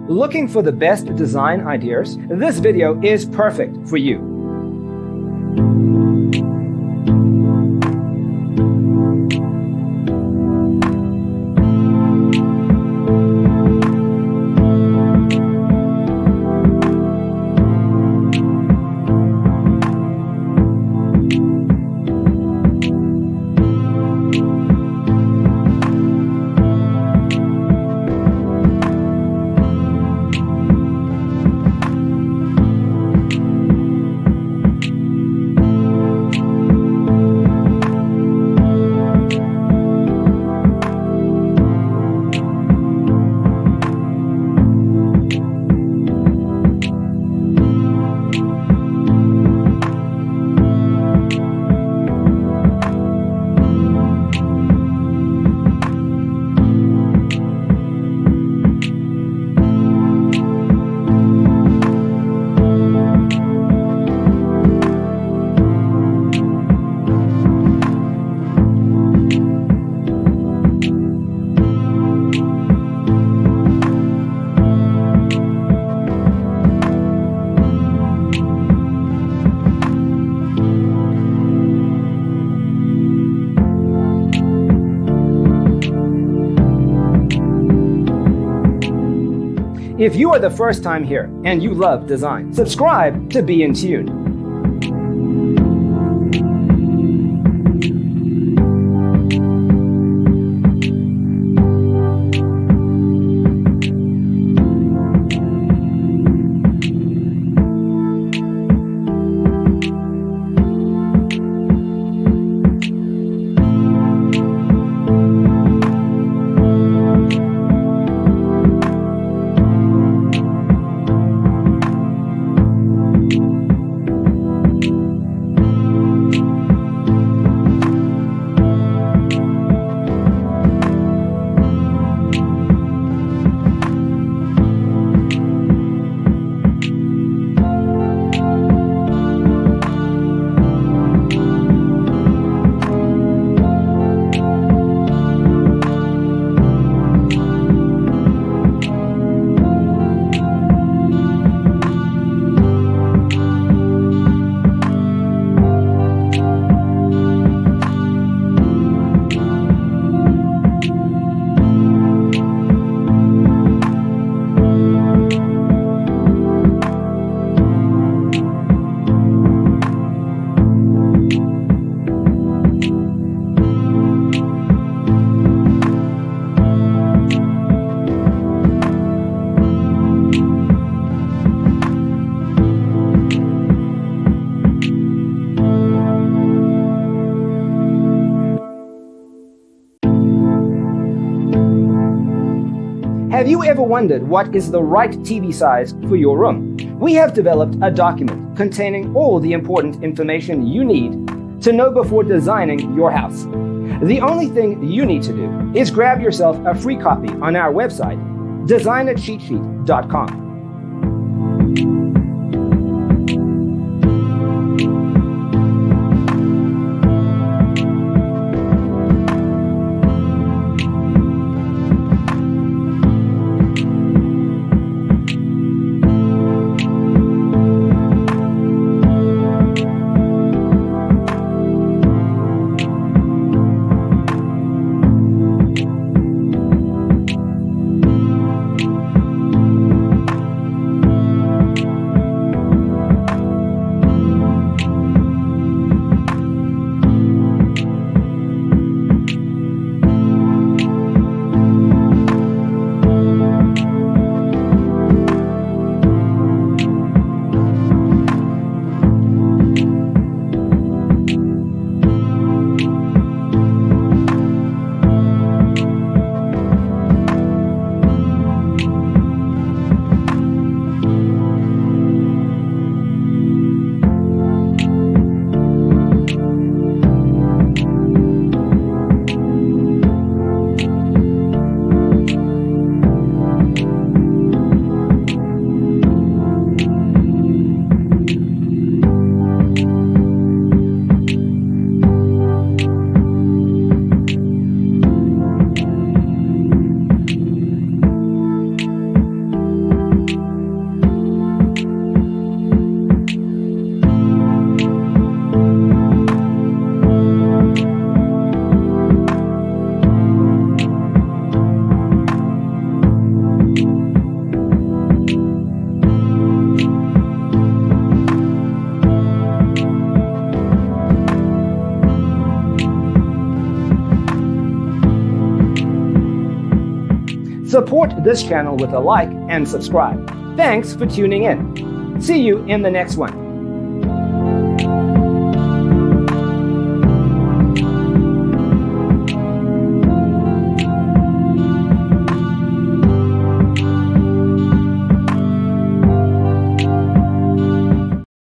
Looking for the best design ideas? This video is perfect for you. If you are the first time here and you love design, subscribe to be in tune. Have you ever wondered what is the right TV size for your room? We have developed a document containing all the important information you need to know before designing your house. The only thing you need to do is grab yourself a free copy on our website, designacheatsheet.com. Support this channel with a like and subscribe. Thanks for tuning in. See you in the next one.